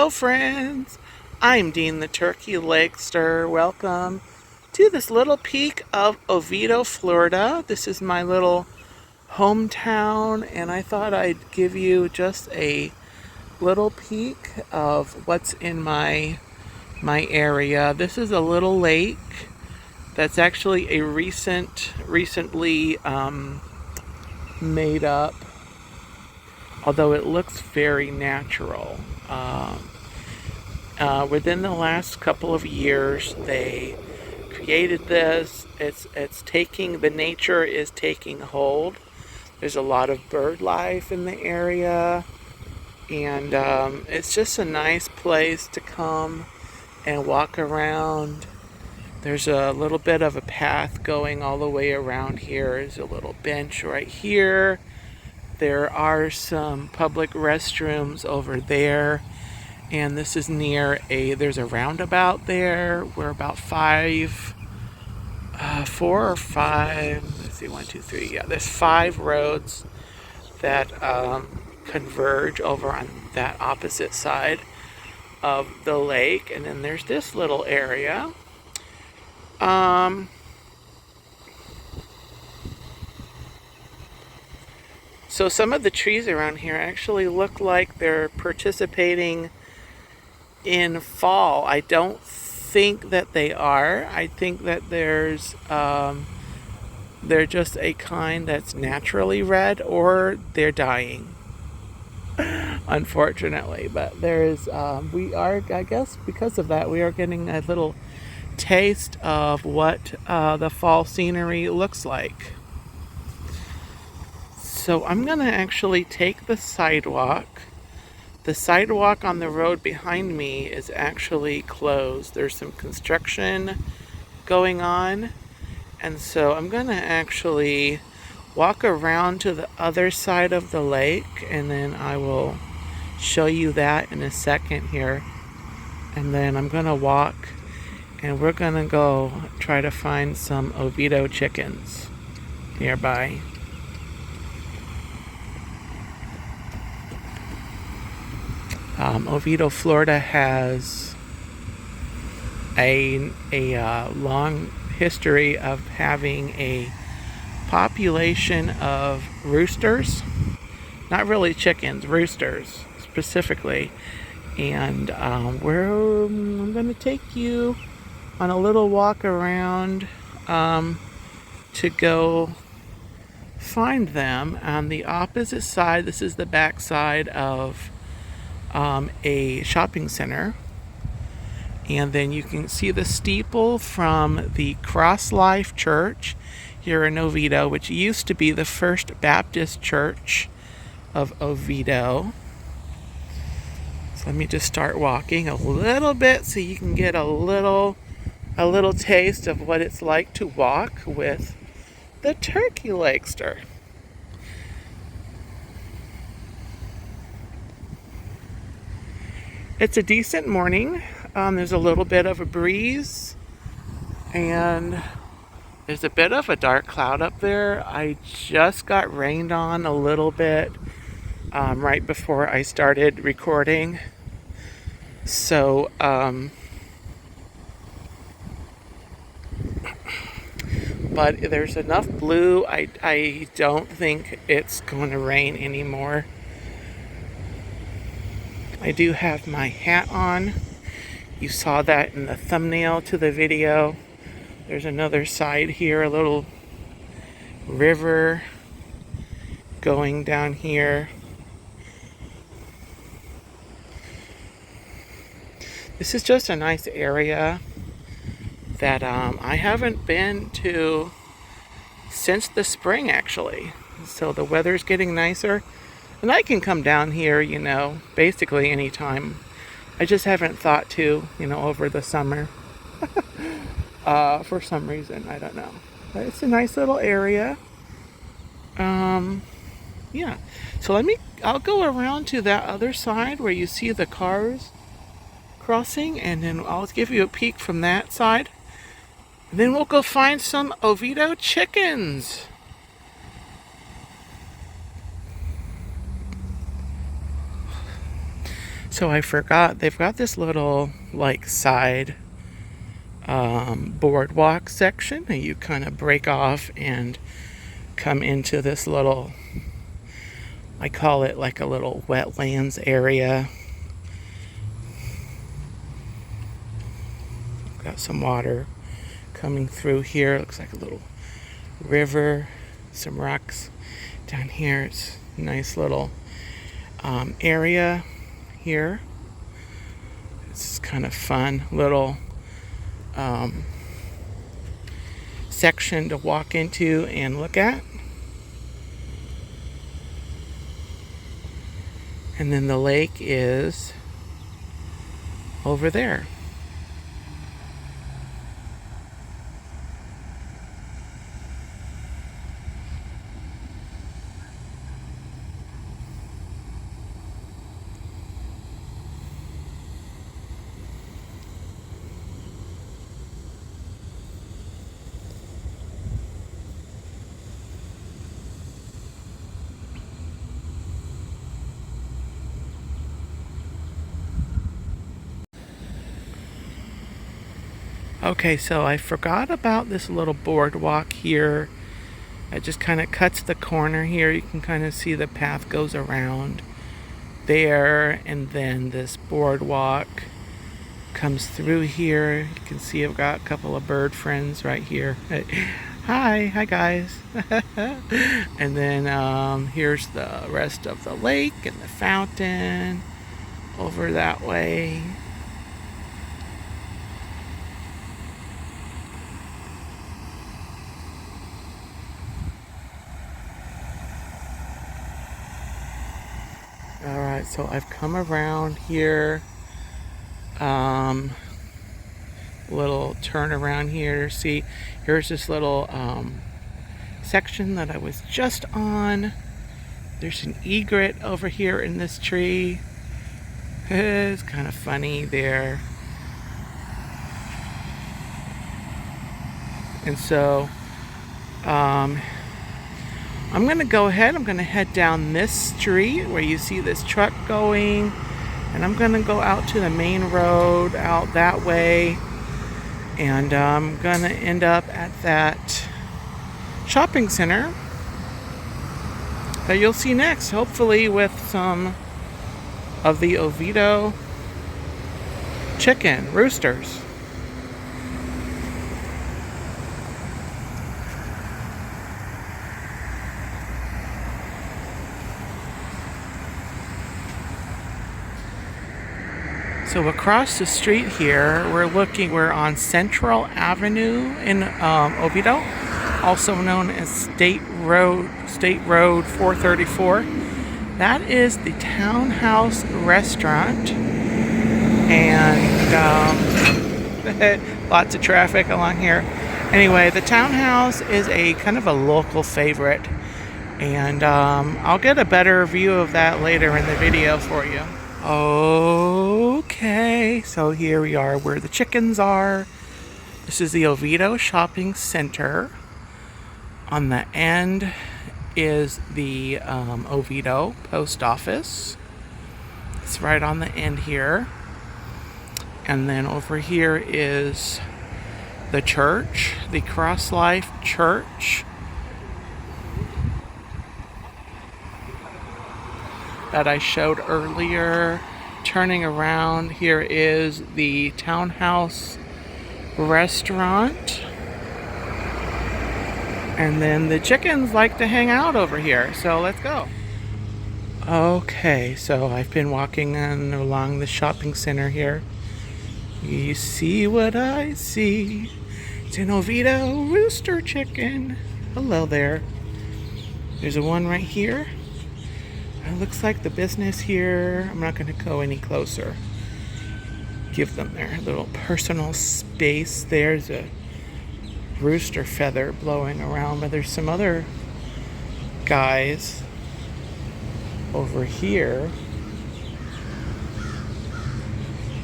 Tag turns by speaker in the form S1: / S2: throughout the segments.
S1: Hello friends, I'm Dean the Turkey Legster. Welcome to this little peek of Oviedo, Florida. This is my little hometown and I thought I'd give you just a little peek of what's in my area. This is a little lake that's actually a recently made up, although it looks very natural. Within the last couple of years, they created this. The nature is taking hold. There's a lot of bird life in the area, and it's just a nice place to come and walk around. There's a little bit of a path going all the way around here. There's a little bench right here. There are some public restrooms over there, and this is near there's a roundabout there. We're about four or five, let's see, 1, 2, 3, yeah, there's 5 roads that converge over on that opposite side of the lake, and then there's this little area. So some of the trees around here actually look like they're participating in fall. I don't think that they are. I think that they're just a kind that's naturally red, or they're dying, unfortunately. But I guess because of that, we are getting a little taste of what the fall scenery looks like. So I'm gonna actually take the sidewalk. The sidewalk on the road behind me is actually closed. There's some construction going on, and so I'm gonna actually walk around to the other side of the lake, and then I will show you that in a second here. And then I'm gonna walk, and we're gonna go try to find some Oviedo chickens nearby. Oviedo, Florida has a long history of having a population of roosters, not really chickens, roosters specifically. And I'm going to take you on a little walk around to go find them. On the opposite side, this is the back side of a shopping center, and then you can see the steeple from the Cross Life Church here in Oviedo, which used to be the First Baptist Church of Oviedo. So let me just start walking a little bit so you can get a little taste of what it's like to walk with the Turkey Legster. It's a decent morning. There's a little bit of a breeze, and there's a bit of a dark cloud up there. I just got rained on a little bit right before I started recording. So, but there's enough blue. I don't think it's going to rain anymore. I do have my hat on. You saw that in the thumbnail to the video. There's another side here, a little river going down here. This is just a nice area that I haven't been to since the spring, actually. So the weather's getting nicer. And I can come down here, basically anytime. I just haven't thought to, over the summer. For some reason, I don't know. But it's a nice little area. Yeah. So I'll go around to that other side where you see the cars crossing, and then I'll give you a peek from that side. And then we'll go find some Oviedo chickens. So I forgot, they've got this little like side boardwalk section that you kind of break off and come into this little, I call it like a little wetlands area. Got some water coming through here. Looks like a little river. Some rocks down here. It's a nice little area here. It's kind of fun little section to walk into and look at. And then the lake is over there. Okay, so I forgot about this little boardwalk here. It just kind of cuts the corner here. You can kind of see the path goes around there, and then this boardwalk comes through here. You can see I've got a couple of bird friends right here. Hi guys. And then here's the rest of the lake and the fountain over that way. Alright, so I've come around here, little turn around here. See, here's this little section that I was just on. There's an egret over here in this tree. It's kind of funny there. And so I'm going to go ahead, I'm going to head down this street where you see this truck going, and I'm going to go out to the main road out that way, and I'm going to end up at that shopping center that you'll see next, hopefully with some of the Oviedo chicken roosters. So across the street here, we're on Central Avenue in Oviedo, also known as State Road 434. That is the Townhouse Restaurant, and lots of traffic along here. Anyway, the Townhouse is a kind of a local favorite, and I'll get a better view of that later in the video for you. Okay, so here we are where the chickens are. This is the Oviedo Shopping Center. On the end is the Oviedo Post Office. It's right on the end here. And then over here is the church, the Cross Life Church that I showed earlier. Turning around, here is the Townhouse Restaurant. And then the chickens like to hang out over here, so let's go. Okay, so I've been walking along the shopping center here. You see what I see. It's an Oviedo rooster chicken. Hello there. There's a one right here. It looks like the business here. I'm not going to go any closer. Give them their little personal space. There's a rooster feather blowing around, but there's some other guys over here.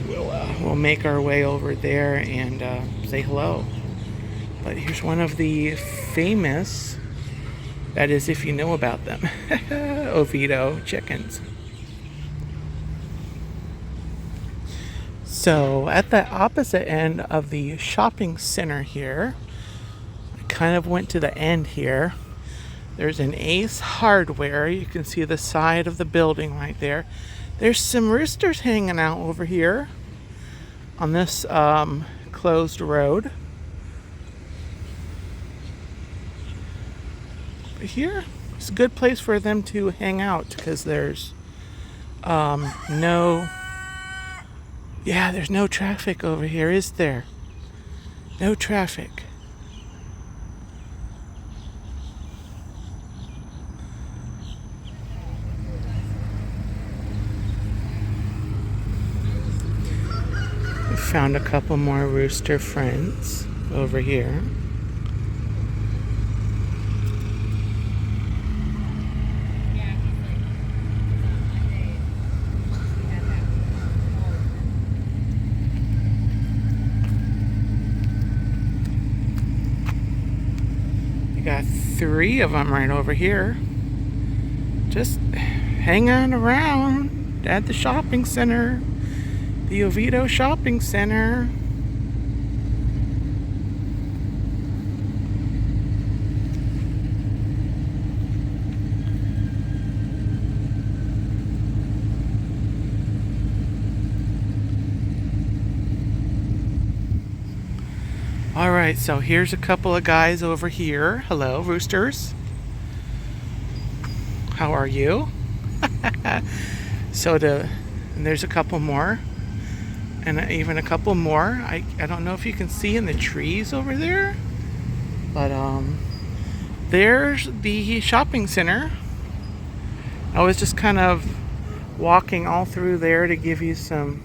S1: We'll make our way over there and say hello. But here's one of the famous, that is if you know about them, Oviedo chickens. So at the opposite end of the shopping center here, I kind of went to the end here. There's an Ace Hardware. You can see the side of the building right there. There's some roosters hanging out over here on this closed road. But here, it's a good place for them to hang out because there's there's no traffic over here, is there? No traffic. We found a couple more rooster friends over here. We got 3 of them right over here, just hanging around at the shopping center, the Oviedo Shopping Center. All right, so here's a couple of guys over here. Hello, roosters. How are you? And there's a couple more, and even a couple more. I don't know if you can see in the trees over there, but there's the shopping center. I was just kind of walking all through there to give you some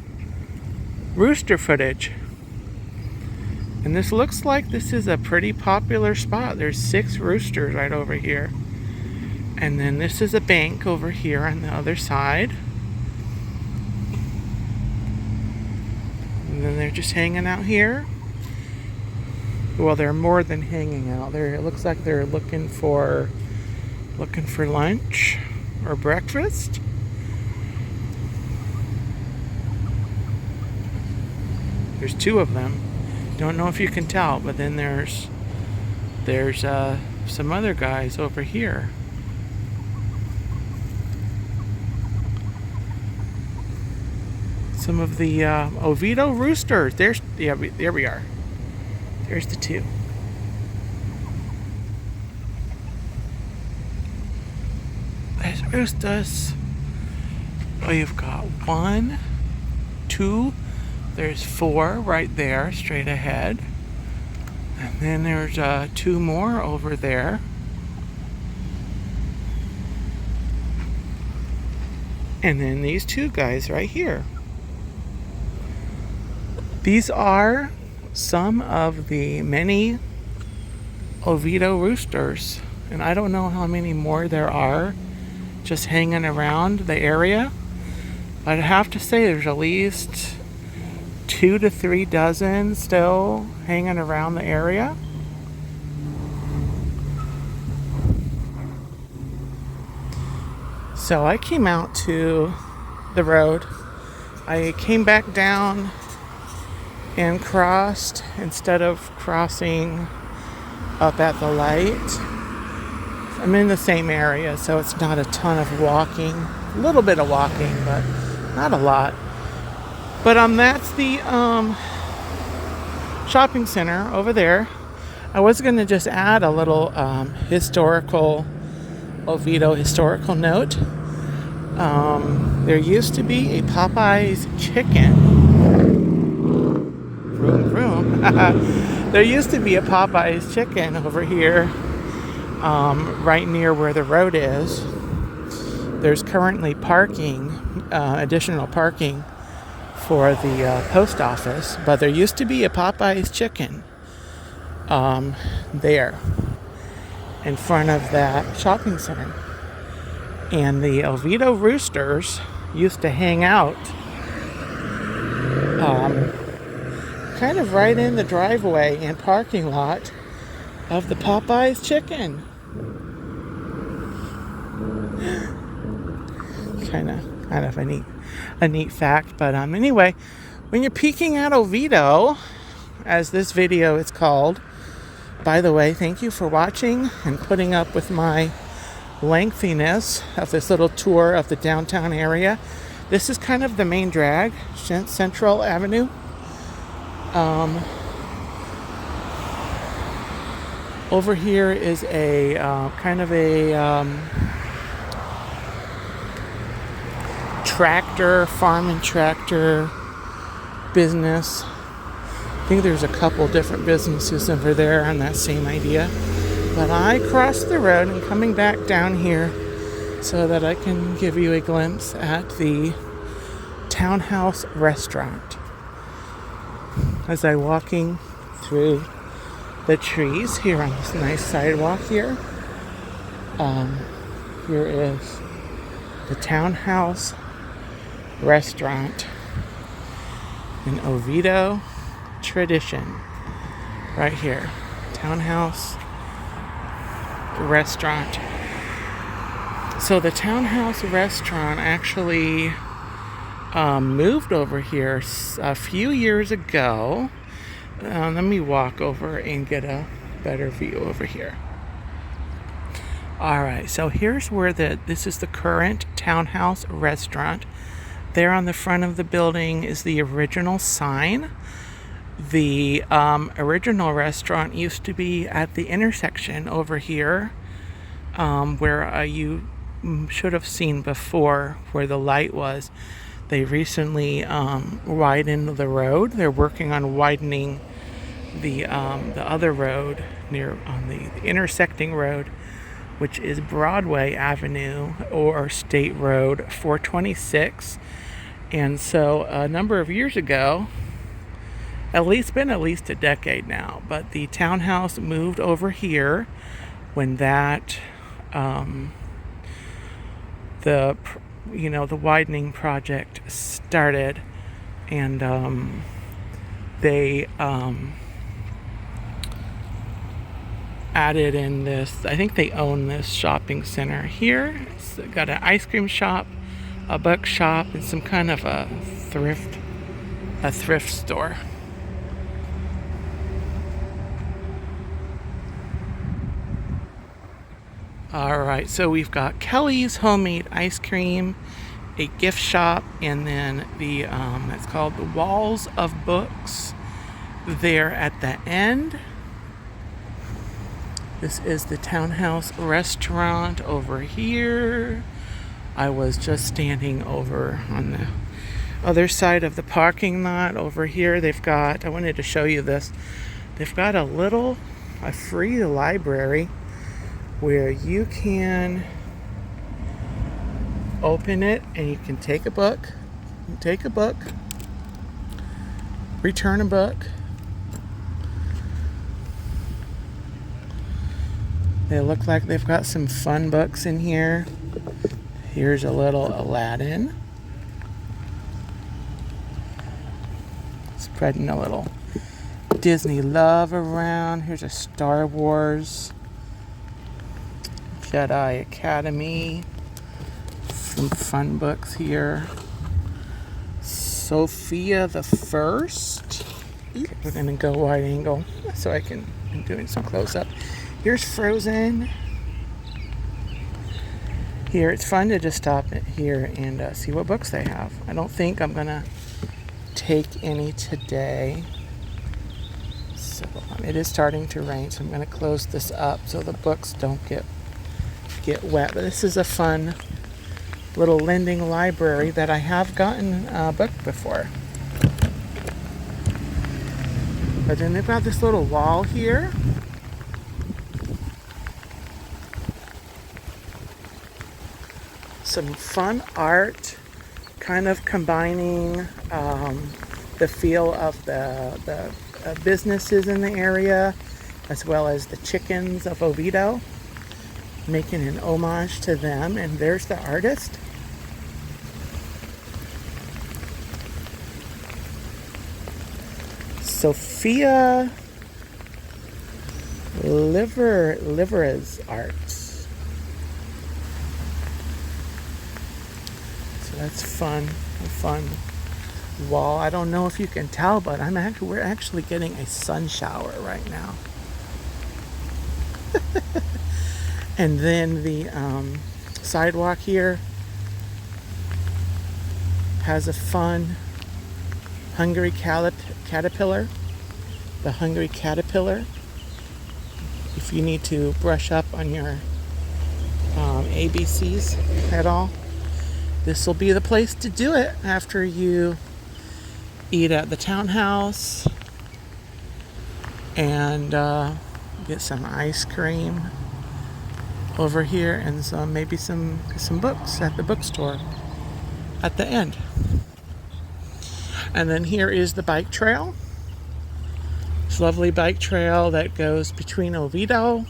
S1: rooster footage. And this looks like this is a pretty popular spot. There's 6 roosters right over here. And then this is a bank over here on the other side. And then they're just hanging out here. Well, they're more than hanging out. It looks like they're looking for lunch or breakfast. There's 2 of them. Don't know if you can tell, but then there's some other guys over here. Some of the Oviedo roosters. There we are. There's the 2. There's roosters. Oh, you've got 1, 2. There's 4 right there, straight ahead. And then there's 2 more over there. And then these 2 guys right here. These are some of the many Oviedo roosters. And I don't know how many more there are just hanging around the area. But I have to say there's at least 2 to 3 dozen still hanging around the area. So I came out to the road. I came back down and crossed instead of crossing up at the light. I'm in the same area, so it's not a ton of walking. A little bit of walking, but not a lot. But that's the shopping center over there. I was going to just add a little Oviedo historical note. There used to be a Popeye's chicken. Vroom, vroom. There used to be a Popeye's chicken over here, right near where the road is. There's currently additional parking for the post office, but there used to be a Popeye's chicken there in front of that shopping center. And the Oviedo roosters used to hang out kind of right in the driveway and parking lot of the Popeye's chicken. Kind of a neat fact, but anyway, When you're peeking at Oviedo, as this video is called, by the way, thank you for watching and putting up with my lengthiness of this little tour of the downtown area. This is kind of the main drag, Central Avenue. Over here is a kind of a farm and tractor business. I think there's a couple different businesses over there on that same idea. But I crossed the road and coming back down here so that I can give you a glimpse at the Townhouse Restaurant. As I'm walking through the trees here on this nice sidewalk here. Here is the Townhouse Restaurant in Oviedo tradition. Right here. Townhouse Restaurant. So the Townhouse Restaurant actually moved over here a few years ago. Let me walk over and get a better view over here. Alright, so here's where this is the current Townhouse Restaurant. There on the front of the building is the original sign. The original restaurant used to be at the intersection over here, where you should have seen before where the light was. They recently widened the road. They're working on widening the other road on the intersecting road, which is Broadway Avenue or State Road 426. And so a number of years ago, at least a decade now, but the townhouse moved over here when that the widening project started, and they added in this. I think they own this shopping center here. It's got an ice cream shop, a bookshop, and some kind of a thrift store. Alright, so we've got Kelly's Homemade Ice Cream, a gift shop, and then that's called the Walls of Books there at the end. This is the Townhouse Restaurant over here. I was just standing over on the other side of the parking lot over here. I wanted to show you this. They've got a free library where you can open it and you can take a book, return a book. They look like they've got some fun books in here. Here's a little Aladdin. Spreading a little Disney love around. Here's a Star Wars, Jedi Academy. Some fun books here. Sophia the First. We're going to go wide angle so I'm doing some close up. Here's Frozen. Here, it's fun to just stop here and see what books they have. I don't think I'm going to take any today. So it is starting to rain, so I'm going to close this up so the books don't get wet. But this is a fun little lending library that I have gotten a book before. But then they've got this little wall here. Some fun art, kind of combining the feel of the businesses in the area, as well as the chickens of Oviedo, making an homage to them. And there's the artist. Sophia Livera's arts. So that's fun. wall. I don't know if you can tell, but we're actually getting a sun shower right now. And then the sidewalk here has a fun hungry caterpillar. The hungry caterpillar. If you need to brush up on your ABCs at all, this will be the place to do it after you eat at the townhouse and get some ice cream over here and maybe some books at the bookstore at the end. And then here is the bike trail. This lovely bike trail that goes between Oviedo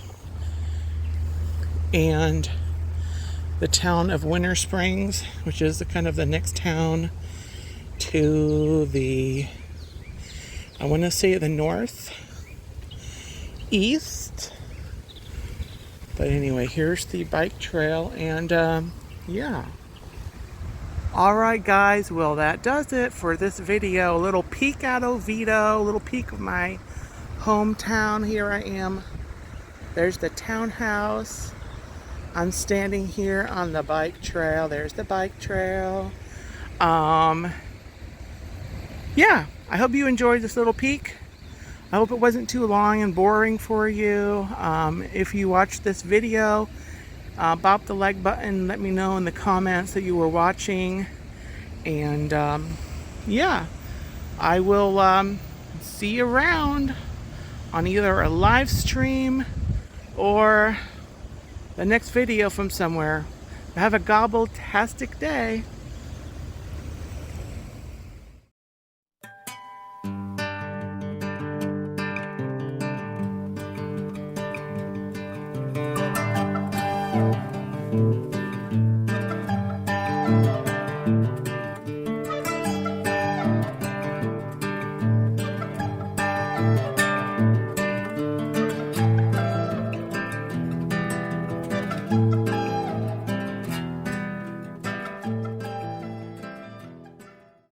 S1: and the town of Winter Springs, which is the next town to the, I want to say, the north east. But anyway, here's the bike trail, and yeah. Alright guys, well that does it for this video. A little peek at Oviedo, a little peek of my hometown. Here I am. There's the townhouse. I'm standing here on the bike trail. There's the bike trail. Yeah, I hope you enjoyed this little peek. I hope it wasn't too long and boring for you. If you watched this video, bop the like button. Let me know in the comments that you were watching. And yeah, I will see you around on either a live stream or the next video from somewhere. Have a gobbletastic day.